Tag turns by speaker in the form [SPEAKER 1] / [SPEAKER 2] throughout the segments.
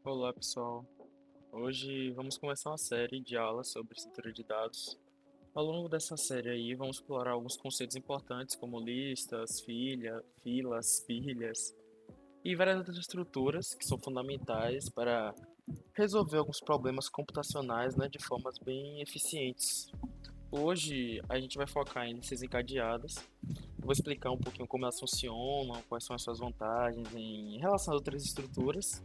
[SPEAKER 1] Olá, pessoal. Hoje vamos começar uma série de aulas sobre estrutura de dados. Ao longo dessa série aí, vamos explorar alguns conceitos importantes como listas, filas, pilhas e várias outras estruturas que são fundamentais para resolver alguns problemas computacionais, né, de formas bem eficientes. Hoje a gente vai focar em listas encadeadas. Vou explicar um pouquinho como elas funcionam, quais são as suas vantagens em relação a outras estruturas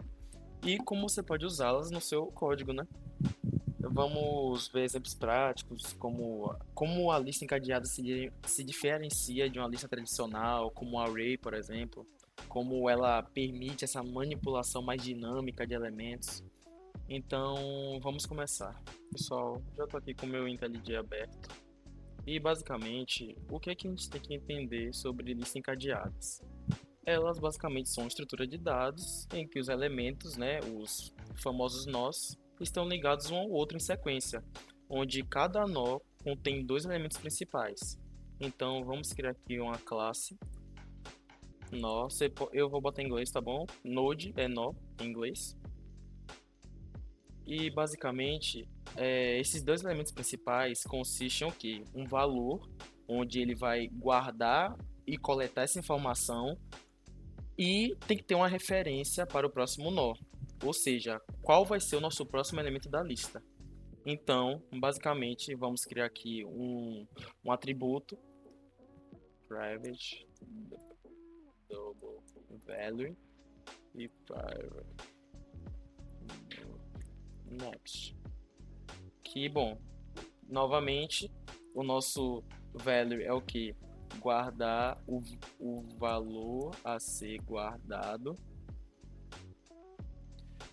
[SPEAKER 1] e como você pode usá-las no seu código, né? Vamos ver exemplos práticos, como a lista encadeada se diferencia de uma lista tradicional, como o array, por exemplo, como ela permite essa manipulação mais dinâmica de elementos. Então, vamos começar. Pessoal, já estou aqui com o meu IntelliJ aberto. E, basicamente, o que é que a gente tem que entender sobre listas encadeadas? Elas, basicamente, são uma estrutura de dados em que os elementos, né, os famosos nós, estão ligados um ao outro em sequência, onde cada nó contém dois elementos principais. Então, vamos criar aqui uma classe nó. Eu vou botar em inglês, tá bom? Node é nó em inglês. E basicamente, esses dois elementos principais consistem em o quê? Um valor, onde ele vai guardar e coletar essa informação, e tem que ter uma referência para o próximo nó. Ou seja, qual vai ser o nosso próximo elemento da lista. Então, basicamente, vamos criar aqui um atributo private double value e private next. Que bom, novamente, o nosso value é o que? Guardar o valor a ser guardado.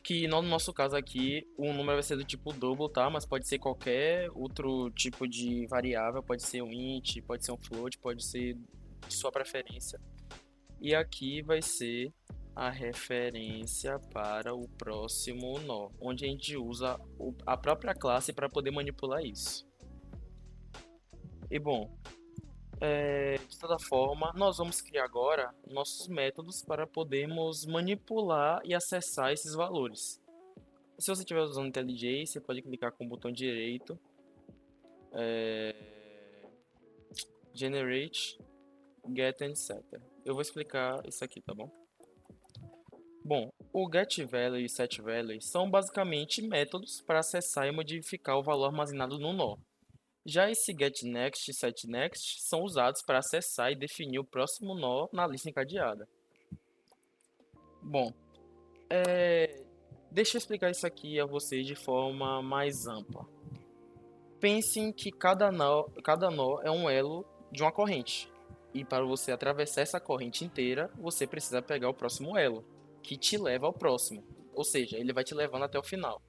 [SPEAKER 1] Que no nosso caso aqui, o número vai ser do tipo double, tá? Mas pode ser qualquer outro tipo de variável, pode ser um int, pode ser um float, pode ser de sua preferência. E aqui vai ser a referência para o próximo nó, onde a gente usa a própria classe para poder manipular isso. E bom, de toda forma, nós vamos criar agora nossos métodos para podermos manipular e acessar esses valores. Se você estiver usando IntelliJ, você pode clicar com o botão direito, é, Generate, Get and Setter. Eu vou explicar isso aqui, tá bom? Bom, o getValue e setValue são basicamente métodos para acessar e modificar o valor armazenado no nó. Já esse getNext e setNext são usados para acessar e definir o próximo nó na lista encadeada. Bom, deixa eu explicar isso aqui a vocês de forma mais ampla. Pensem que cada nó é um elo de uma corrente. E para você atravessar essa corrente inteira, você precisa pegar o próximo elo, que te leva ao próximo. Ou seja, ele vai te levando até o final.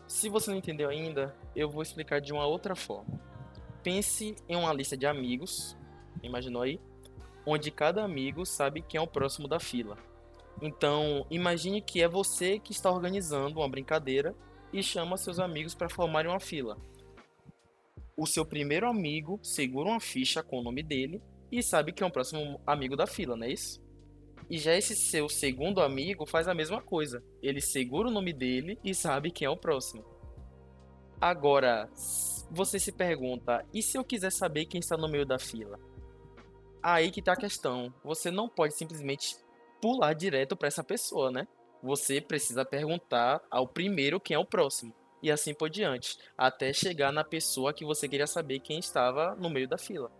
[SPEAKER 1] Se você não entendeu ainda, eu vou explicar de uma outra forma. Pense em uma lista de amigos, imaginou aí? Onde cada amigo sabe quem é o próximo da fila. Então, imagine que é você que está organizando uma brincadeira e chama seus amigos para formarem uma fila. O seu primeiro amigo segura uma ficha com o nome dele e sabe que é o próximo amigo da fila, não é isso? E já esse seu segundo amigo faz a mesma coisa. Ele segura o nome dele e sabe quem é o próximo. Agora, você se pergunta: e se eu quiser saber quem está no meio da fila? Aí que está a questão. Você não pode simplesmente pular direto para essa pessoa, né? Você precisa perguntar ao primeiro quem é o próximo. E assim por diante, até chegar na pessoa que você queria saber quem estava no meio da fila.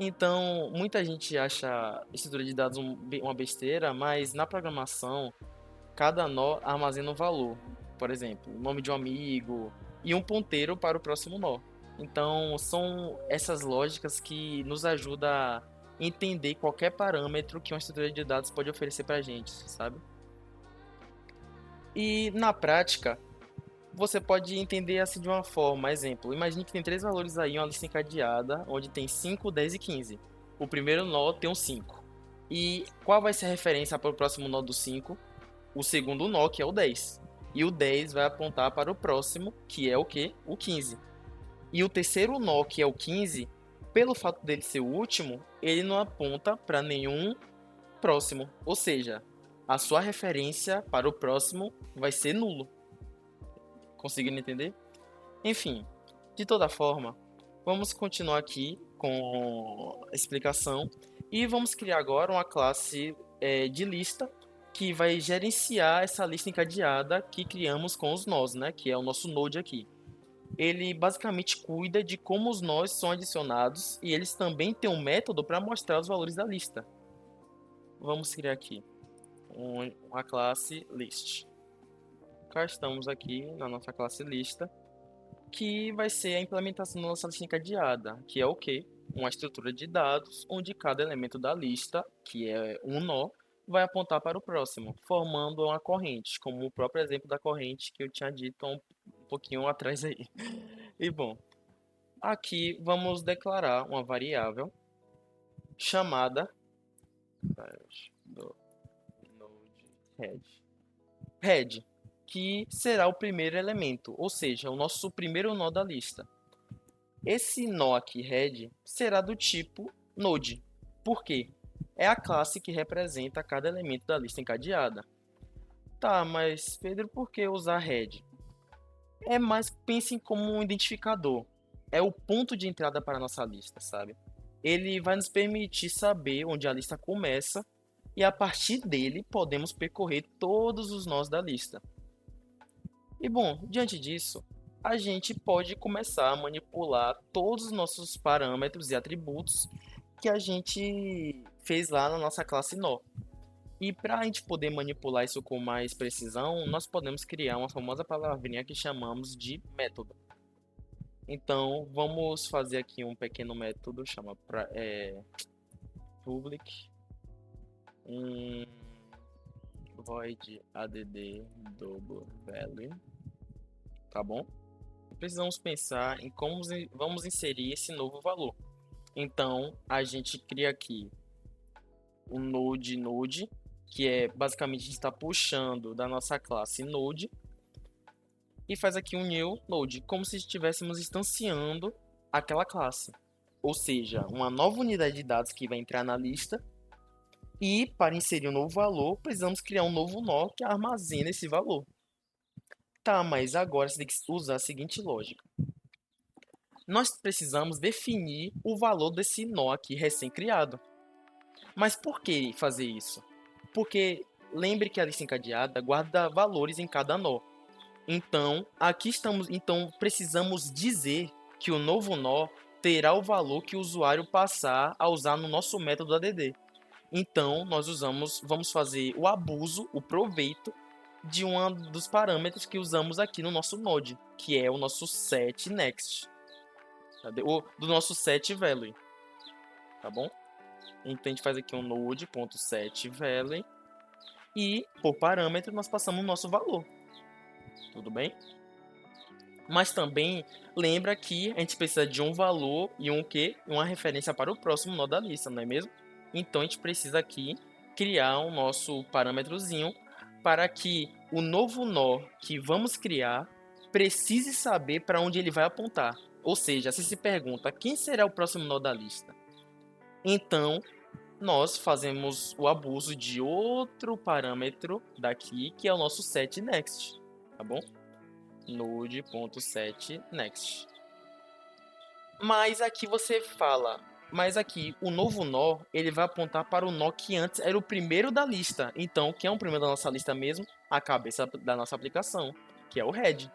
[SPEAKER 1] Então, muita gente acha estrutura de dados uma besteira, mas na programação, cada nó armazena um valor. Por exemplo, o nome de um amigo e um ponteiro para o próximo nó. Então, são essas lógicas que nos ajudam a entender qualquer parâmetro que uma estrutura de dados pode oferecer para a gente, sabe? E na prática, você pode entender assim de uma forma. Exemplo, imagine que tem três valores aí, uma lista encadeada, onde tem 5, 10 e 15. O primeiro nó tem um 5. E qual vai ser a referência para o próximo nó do 5? O segundo nó, que é o 10. E o 10 vai apontar para o próximo, que é o quê? O 15. E o terceiro nó, que é o 15, pelo fato dele ser o último, ele não aponta para nenhum próximo. Ou seja, a sua referência para o próximo vai ser nulo. Conseguindo entender? Enfim, de toda forma, vamos continuar aqui com a explicação e vamos criar agora uma classe de lista que vai gerenciar essa lista encadeada que criamos com os nós, né? Que é o nosso node aqui. Ele basicamente cuida de como os nós são adicionados e eles também têm um método para mostrar os valores da lista. Vamos criar aqui uma classe list. Cá estamos aqui na nossa classe lista, que vai ser a implementação da nossa lista encadeada, que é o quê? Uma estrutura de dados onde cada elemento da lista, que é um nó, vai apontar para o próximo, formando uma corrente, como o próprio exemplo da corrente que eu tinha dito um pouquinho atrás aí. E bom, aqui vamos declarar uma variável chamada do node head, que será o primeiro elemento, ou seja, o nosso primeiro nó da lista. Esse nó aqui, head, será do tipo node. Por quê? É a classe que representa cada elemento da lista encadeada. Tá, mas Pedro, por que usar head? Pensem como um identificador. É o ponto de entrada para a nossa lista, sabe? Ele vai nos permitir saber onde a lista começa e a partir dele podemos percorrer todos os nós da lista. E bom, diante disso, a gente pode começar a manipular todos os nossos parâmetros e atributos que a gente fez lá na nossa classe nó. E para a gente poder manipular isso com mais precisão, nós podemos criar uma famosa palavrinha que chamamos de método. Então, vamos fazer aqui um pequeno método, chama public void add double value, tá bom? Precisamos pensar em como vamos inserir esse novo valor. Então, a gente cria aqui o node, que é basicamente a gente está puxando da nossa classe node, e faz aqui um new node, como se estivéssemos instanciando aquela classe. Ou seja, uma nova unidade de dados que vai entrar na lista, e para inserir um novo valor, precisamos criar um novo nó que armazena esse valor. Tá, mas agora você tem que usar a seguinte lógica. Nós precisamos definir o valor desse nó aqui recém-criado. Mas por que fazer isso? Porque lembre que a lista encadeada guarda valores em cada nó. Então precisamos dizer que o novo nó terá o valor que o usuário passar a usar no nosso método add. Então vamos fazer o abuso, o proveito de um dos parâmetros que usamos aqui no nosso node, que é o nosso setNext, do nosso setValue, tá bom? Então a gente faz aqui um node.setValue e por parâmetro nós passamos o nosso valor. Tudo bem? Mas também lembra que a gente precisa de um valor e um quê? Uma referência para o próximo nó da lista, não é mesmo? Então a gente precisa aqui criar um nosso parâmetrozinho para que o novo nó que vamos criar precise saber para onde ele vai apontar. Ou seja, se pergunta quem será o próximo nó da lista, então nós fazemos o abuso de outro parâmetro daqui, que é o nosso setNext, tá bom? Node.setNext. Mas aqui você fala, mas aqui o novo nó, ele vai apontar para o nó que antes era o primeiro da lista. Então, quem é o primeiro da nossa lista mesmo? A cabeça da nossa aplicação, que é o head.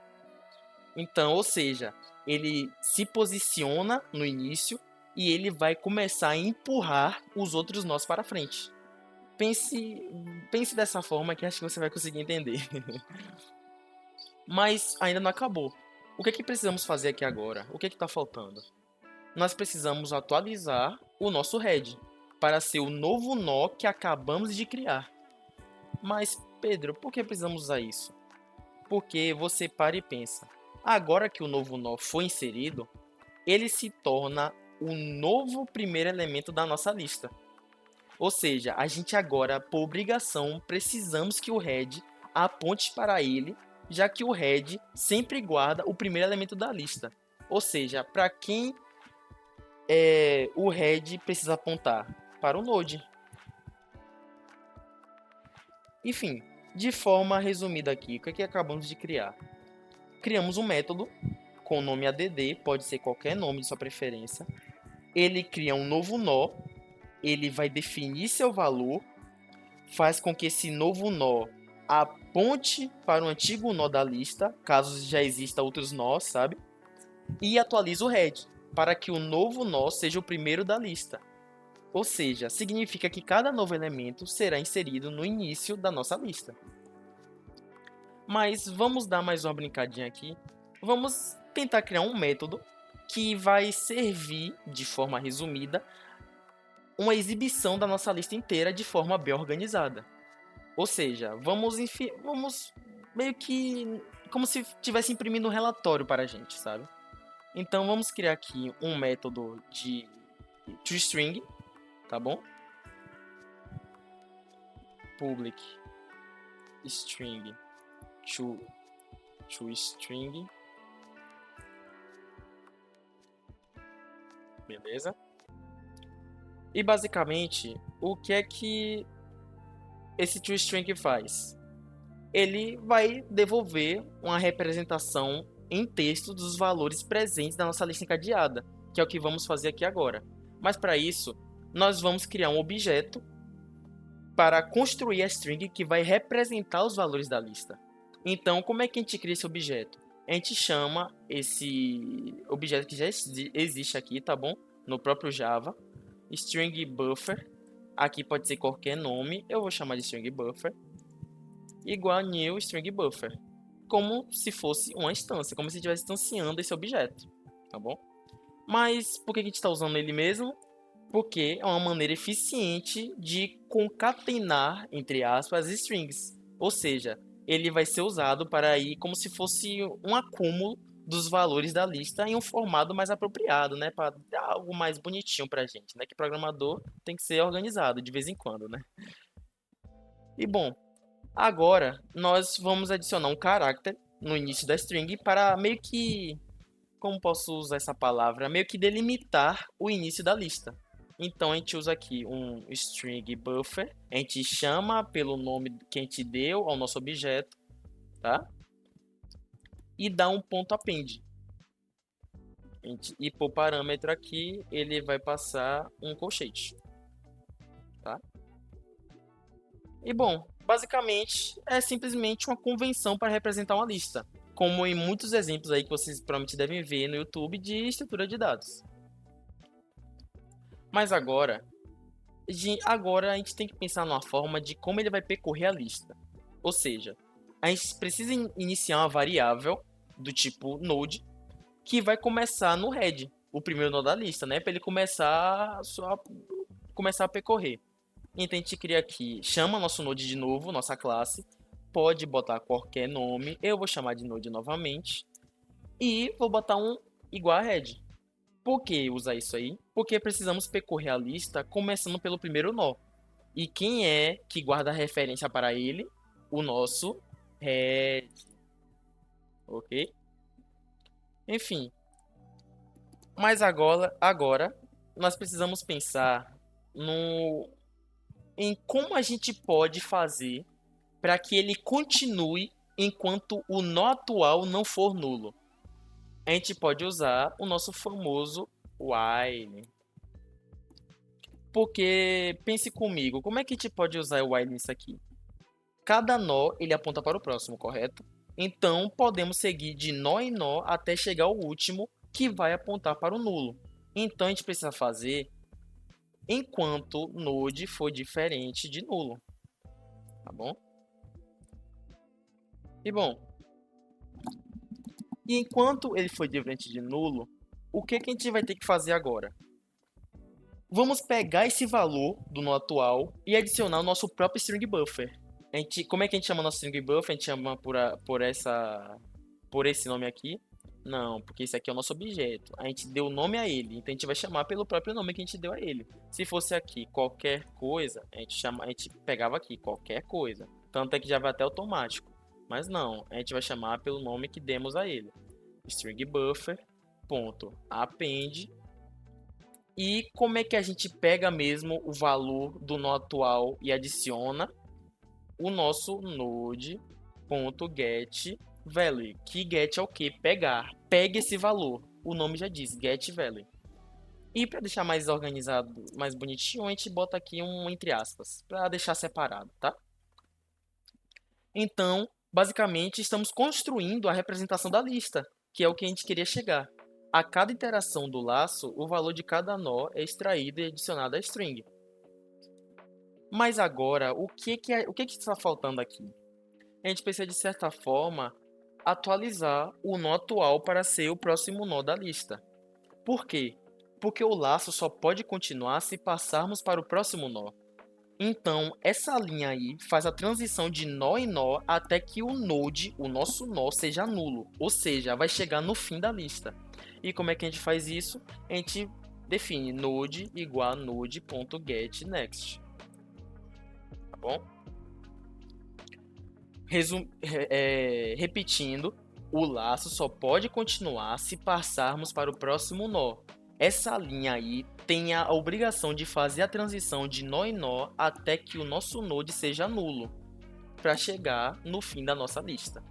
[SPEAKER 1] Então, ou seja, ele se posiciona no início e ele vai começar a empurrar os outros nós para frente. Pense dessa forma que acho que você vai conseguir entender. Mas ainda não acabou. O que é que precisamos fazer aqui agora? O que é que está faltando? Nós precisamos atualizar o nosso head para ser o novo nó que acabamos de criar. Mas, Pedro, por que precisamos usar isso? Porque você para e pensa. Agora que o novo nó foi inserido, ele se torna o novo primeiro elemento da nossa lista. Ou seja, a gente agora, por obrigação, precisamos que o head aponte para ele, já que o head sempre guarda o primeiro elemento da lista. Ou seja, para quem o head precisa apontar? Para o node. Enfim, de forma resumida aqui, o que é que acabamos de criar? Criamos um método com o nome add, pode ser qualquer nome de sua preferência. Ele cria um novo nó, ele vai definir seu valor, faz com que esse novo nó aponte para o antigo nó da lista, caso já exista outros nós, sabe? E atualiza o head, para que o novo nó seja o primeiro da lista. Ou seja, significa que cada novo elemento será inserido no início da nossa lista. Mas vamos dar mais uma brincadinha aqui. Vamos tentar criar um método que vai servir, de forma resumida, uma exibição da nossa lista inteira de forma bem organizada. Ou seja, vamos meio que como se estivesse imprimindo um relatório para a gente, sabe? Então vamos criar aqui um método de toString, tá bom? Public string toString, beleza? E basicamente, o que é que esse toString faz? Ele vai devolver uma representação em texto dos valores presentes da nossa lista encadeada, que é o que vamos fazer aqui agora. Mas para isso, nós vamos criar um objeto para construir a string que vai representar os valores da lista. Então, como é que a gente cria esse objeto? A gente chama esse objeto que já existe aqui, tá bom? No próprio Java, string buffer. Aqui pode ser qualquer nome, eu vou chamar de string buffer, igual a new string buffer, como se fosse uma instância, como se estivesse instanciando esse objeto, tá bom? Mas por que a gente está usando ele mesmo? Porque é uma maneira eficiente de concatenar, entre aspas, strings. Ou seja, ele vai ser usado para ir como se fosse um acúmulo dos valores da lista em um formato mais apropriado, né? Para dar algo mais bonitinho para a gente, né? Que programador tem que ser organizado de vez em quando, né? E bom, agora nós vamos adicionar um caráter no início da string para meio que, como posso usar essa palavra? Meio que delimitar o início da lista. Então a gente usa aqui um string buffer, a gente chama pelo nome que a gente deu ao nosso objeto, tá? E dá um ponto append. E por parâmetro aqui, ele vai passar um colchete, tá? E bom, basicamente é simplesmente uma convenção para representar uma lista, como em muitos exemplos aí que vocês provavelmente devem ver no YouTube de estrutura de dados. Mas agora a gente tem que pensar numa forma de como ele vai percorrer a lista. Ou seja, a gente precisa iniciar uma variável do tipo node que vai começar no head, o primeiro nó da lista, né? Para ele começar a percorrer. Então a gente cria aqui, chama nosso node de novo, nossa classe, pode botar qualquer nome, eu vou chamar de node novamente e vou botar um igual a head. Por que usar isso aí? Porque precisamos percorrer a lista começando pelo primeiro nó. E quem é que guarda a referência para ele? O nosso head. Ok? Enfim. Mas agora nós precisamos pensar no, em como a gente pode fazer para que ele continue enquanto o nó atual não for nulo. A gente pode usar o nosso famoso while. Porque, pense comigo, como é que a gente pode usar o while nisso aqui? Cada nó, ele aponta para o próximo, correto? Então, podemos seguir de nó em nó até chegar ao último, que vai apontar para o nulo. Então, a gente precisa fazer enquanto node for diferente de nulo, tá bom? E bom, enquanto ele for diferente de nulo, o que que a gente vai ter que fazer agora? Vamos pegar esse valor do nó atual e adicionar o nosso próprio string buffer. Como é que a gente chama nosso string buffer? A gente chama por esse nome aqui? Não, porque esse aqui é o nosso objeto. A gente deu o nome a ele, então a gente vai chamar pelo próprio nome que a gente deu a ele. Se fosse aqui qualquer coisa, a gente pegava aqui qualquer coisa. Tanto é que já vai até automático. Mas não, a gente vai chamar pelo nome que demos a ele. String buffer, ponto, append. E como é que a gente pega mesmo o valor do nó atual e adiciona? o nosso node.getValue, que get é o quê? Pegar. Pegue esse valor. O nome já diz, getValue. E para deixar mais organizado, mais bonitinho, a gente bota aqui um entre aspas, para deixar separado, tá? Então, basicamente, estamos construindo a representação da lista, que é o que a gente queria chegar. A cada interação do laço, o valor de cada nó é extraído e adicionado à string. Mas agora, o que está faltando aqui? A gente precisa, de certa forma, atualizar o nó atual para ser o próximo nó da lista. Por quê? Porque o laço só pode continuar se passarmos para o próximo nó. Então, essa linha aí faz a transição de nó em nó até que o node, o nosso nó, seja nulo. Ou seja, vai chegar no fim da lista. E como é que a gente faz isso? A gente define node igual a node.getNext. Tá bom? Repetindo, o laço só pode continuar se passarmos para o próximo nó. Essa linha aí tem a obrigação de fazer a transição de nó em nó até que o nosso node seja nulo, para chegar no fim da nossa lista.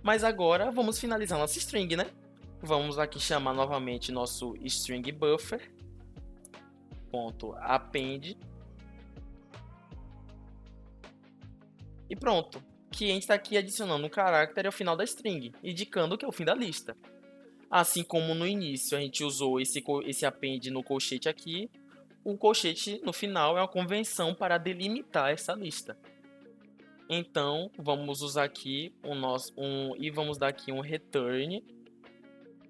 [SPEAKER 1] Mas agora vamos finalizar nossa string, né? Vamos aqui chamar novamente nosso string buffer, .append, e pronto. Que a gente está aqui adicionando um carácter ao final da string, indicando que é o fim da lista. Assim como no início a gente usou esse append no colchete aqui, o colchete no final é uma convenção para delimitar essa lista. Então, vamos usar aqui e vamos dar aqui um return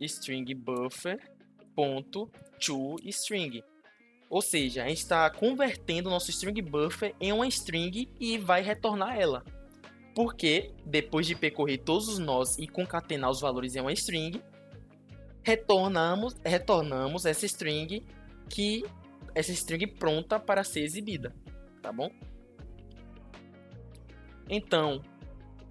[SPEAKER 1] string buffer.toString. Ou seja, a gente está convertendo o nosso string buffer em uma string e vai retornar ela. Porque, depois de percorrer todos os nós e concatenar os valores em uma string, retornamos essa string pronta para ser exibida, tá bom? Então,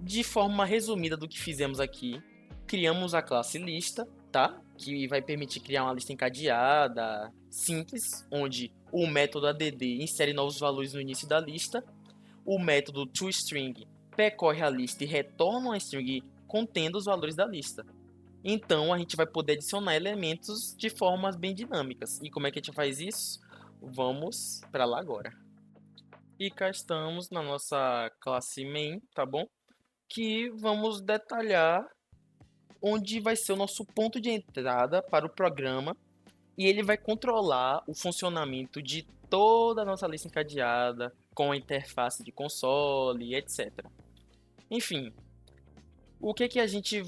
[SPEAKER 1] de forma resumida do que fizemos aqui, criamos a classe lista, tá? Que vai permitir criar uma lista encadeada, simples, onde o método add insere novos valores no início da lista, o método toString percorre a lista e retorna uma string contendo os valores da lista. Então, a gente vai poder adicionar elementos de formas bem dinâmicas. E como é que a gente faz isso? Vamos para lá agora. E cá estamos na nossa classe main, tá bom? Que vamos detalhar onde vai ser o nosso ponto de entrada para o programa. E ele vai controlar o funcionamento de toda a nossa lista encadeada, com a interface de console, etc. Enfim, o que a gente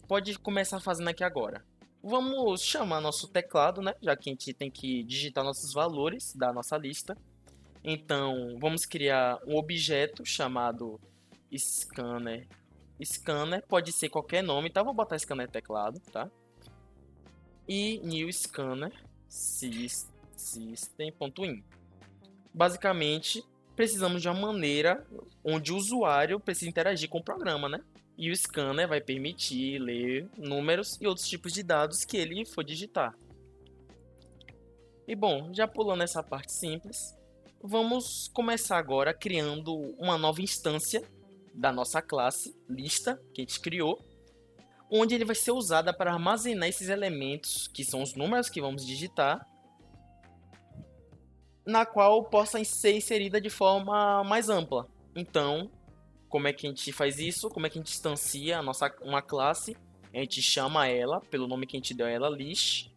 [SPEAKER 1] pode começar fazendo aqui agora? Vamos chamar nosso teclado, né? Já que a gente tem que digitar nossos valores da nossa lista. Então, vamos criar um objeto chamado scanner. Scanner pode ser qualquer nome, tá? Vou botar scanner teclado, tá? E new scanner system.in. Basicamente, precisamos de uma maneira onde o usuário precisa interagir com o programa, né? E o scanner vai permitir ler números e outros tipos de dados que ele for digitar. E bom, já pulando essa parte simples, vamos começar agora criando uma nova instância da nossa classe lista que a gente criou, onde ele vai ser usada para armazenar esses elementos, que são os números que vamos digitar, na qual possa ser inserida de forma mais ampla. Então, como é que a gente faz isso? Como é que a gente instancia uma classe? A gente chama ela pelo nome que a gente deu a ela, list,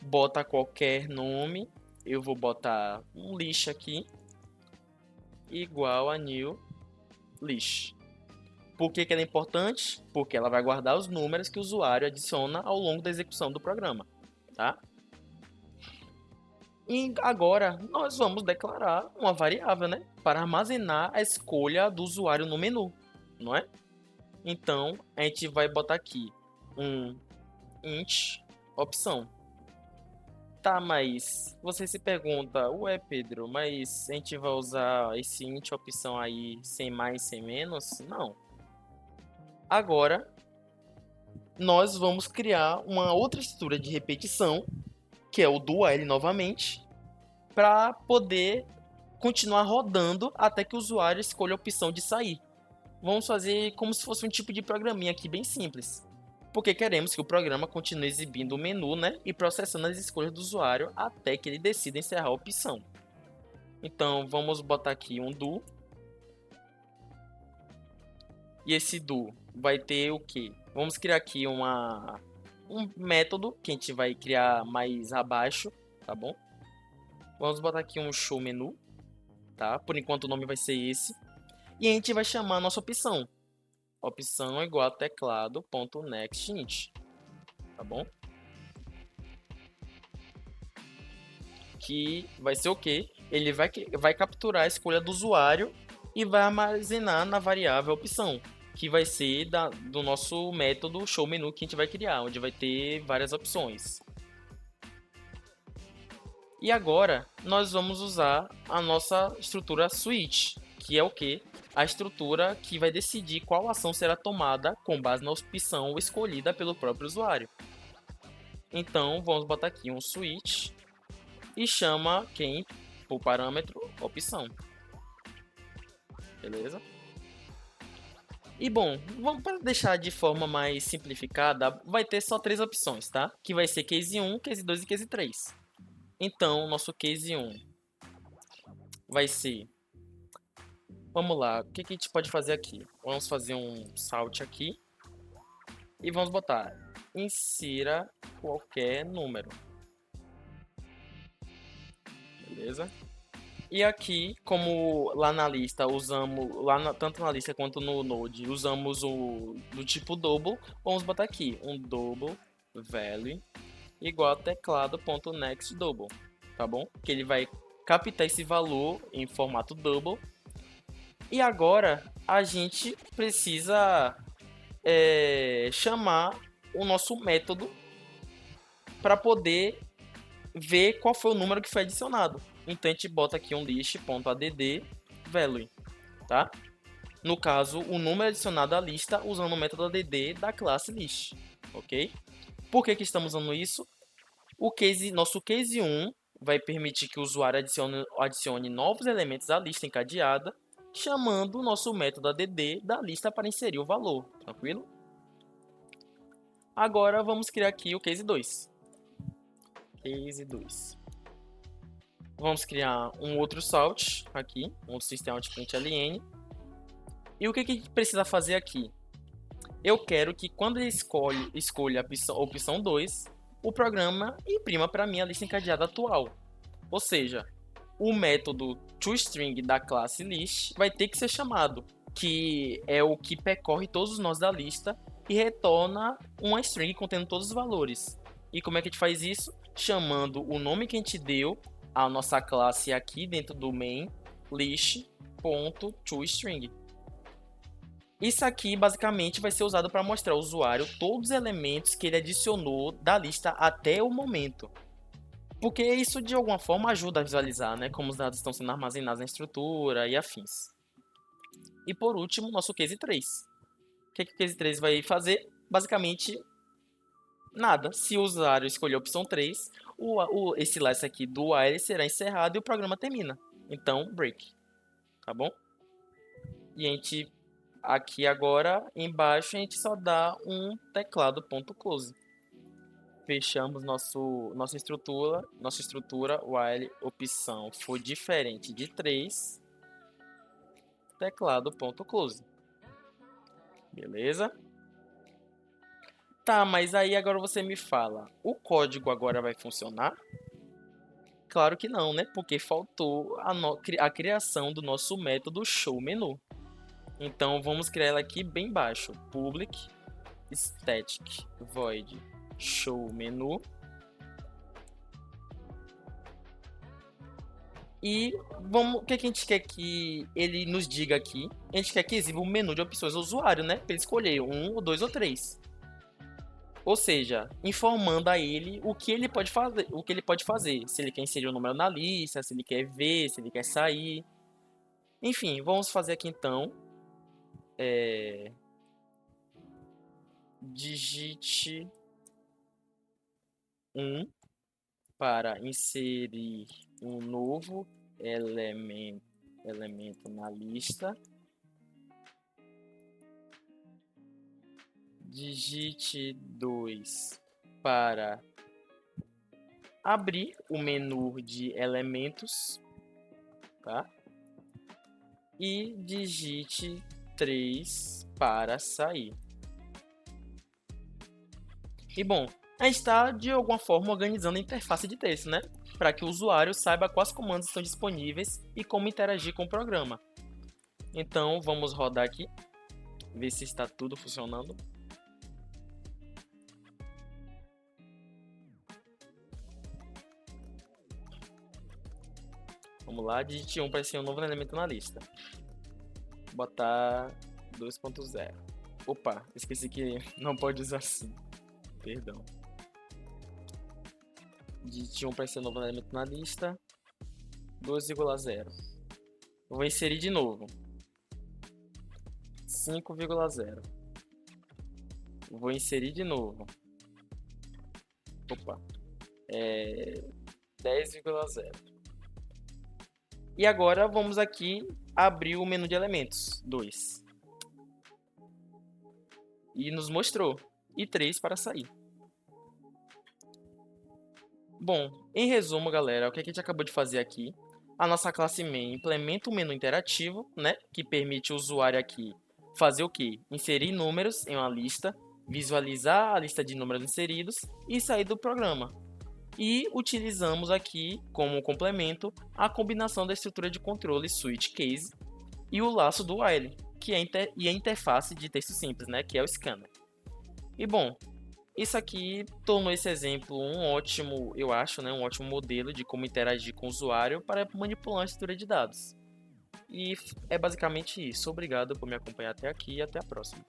[SPEAKER 1] bota qualquer nome, eu vou botar um list aqui, igual a new list. Por que ela é importante? Porque ela vai guardar os números que o usuário adiciona ao longo da execução do programa, tá? E agora nós vamos declarar uma variável, né, para armazenar a escolha do usuário no menu, não é? Então a gente vai botar aqui um int opção. Tá, mas você se pergunta, ué, Pedro, mas a gente vai usar esse int opção aí sem mais, sem menos? Não. Agora nós vamos criar uma outra estrutura de repetição, que é o do while novamente, para poder continuar rodando até que o usuário escolha a opção de sair. Vamos fazer como se fosse um tipo de programinha aqui bem simples. Porque queremos que o programa continue exibindo o menu, né, e processando as escolhas do usuário até que ele decida encerrar a opção. Então vamos botar aqui um do. E esse do vai ter o quê? Vamos criar aqui um método que a gente vai criar mais abaixo, tá bom? Vamos botar aqui um show menu, tá? Por enquanto o nome vai ser esse. E a gente vai chamar a nossa opção. Opção é igual a teclado.nextInt, tá bom? Que vai ser o quê? Ele vai capturar a escolha do usuário e vai armazenar na variável opção, que vai ser do nosso método show menu que a gente vai criar, onde vai ter várias opções. E agora nós vamos usar a nossa estrutura switch, que é o que? A estrutura que vai decidir qual ação será tomada com base na opção escolhida pelo próprio usuário. Então vamos botar aqui um switch e chama quem por parâmetro opção. Beleza? E bom, vamos para deixar de forma mais simplificada, vai ter só três opções, tá? Que vai ser case 1, case 2 e case 3. Então, nosso case 1 vai ser... Vamos lá, o que a gente pode fazer aqui? Vamos fazer um salt aqui e vamos botar insira qualquer número. Beleza? E aqui, como lá na lista usamos, tanto na lista quanto no Node, usamos o do tipo double, vamos botar aqui um double value igual a teclado.nextDouble, tá bom? Que ele vai captar esse valor em formato double. E agora a gente precisa chamar o nosso método para poder ver qual foi o número que foi adicionado. Então a gente bota aqui um list.add value, tá? No caso, o número adicionado à lista usando o método add da classe list, ok? Por que estamos usando isso? Nosso case 1 vai permitir que o usuário adicione novos elementos à lista encadeada, chamando o nosso método add da lista para inserir o valor, tranquilo? Agora vamos criar aqui o case 2. Case 2. Vamos criar um outro salt aqui, um system.out.println. E o que a gente precisa fazer aqui? Eu quero que quando ele escolha a opção 2, o programa imprima para mim a lista encadeada atual. Ou seja, o método toString da classe list vai ter que ser chamado, que é o que percorre todos os nós da lista e retorna uma string contendo todos os valores. E como é que a gente faz isso? Chamando o nome que a gente deu à nossa classe aqui dentro do main list.toString. Isso aqui basicamente vai ser usado para mostrar ao usuário todos os elementos que ele adicionou da lista até o momento. Porque isso de alguma forma ajuda a visualizar, né, como os dados estão sendo armazenados na estrutura e afins. E por último, nosso case 3. O que o case 3 vai fazer? Basicamente, nada. Se o usuário escolher a opção 3, esse last aqui do while será encerrado e o programa termina. Então, break. Tá bom? E a gente, aqui agora, embaixo, a gente só dá um teclado.close. Fechamos nossa estrutura while opção for diferente de 3, teclado.close. Beleza? Tá, mas aí agora você me fala, o código agora vai funcionar? Claro que não, né? Porque faltou a criação do nosso método showMenu. Então vamos criar ela aqui bem baixo, public static void showMenu. E o que a gente quer que ele nos diga aqui? A gente quer que exiba um menu de opções ao usuário, né? Para ele escolher um, ou dois ou três. Ou seja, informando a ele o que ele pode fazer, se ele quer inserir o número na lista, se ele quer ver, se ele quer sair. Enfim, vamos fazer aqui então. Digite 1 para inserir um novo elemento na lista, digite 2 para abrir o menu de elementos, tá? E digite 3 para sair. E bom, a gente está de alguma forma organizando a interface de texto, né? Para que o usuário saiba quais comandos estão disponíveis e como interagir com o programa. Então vamos rodar aqui, ver se está tudo funcionando. Vamos lá, digite 1 para ser um novo elemento na lista. Botar 2.0. Opa, esqueci que não pode usar assim. Perdão. Digite 1 para ser um novo elemento na lista. 2,0. Vou inserir de novo. 5,0. Vou inserir de novo. Opa. 10,0. E agora vamos aqui abrir o menu de elementos. 2. E nos mostrou. E 3 para sair. Bom, em resumo, galera, o que a gente acabou de fazer aqui? A nossa classe main implementa um menu interativo, né? Que permite o usuário aqui fazer o quê? Inserir números em uma lista, visualizar a lista de números inseridos e sair do programa. E utilizamos aqui, como complemento, a combinação da estrutura de controle switch case e o laço do while, que é a interface de texto simples, né, que é o scanner. E bom, isso aqui tornou esse exemplo um ótimo, eu acho, né, um ótimo modelo de como interagir com o usuário para manipular a estrutura de dados. E é basicamente isso. Obrigado por me acompanhar até aqui e até a próxima.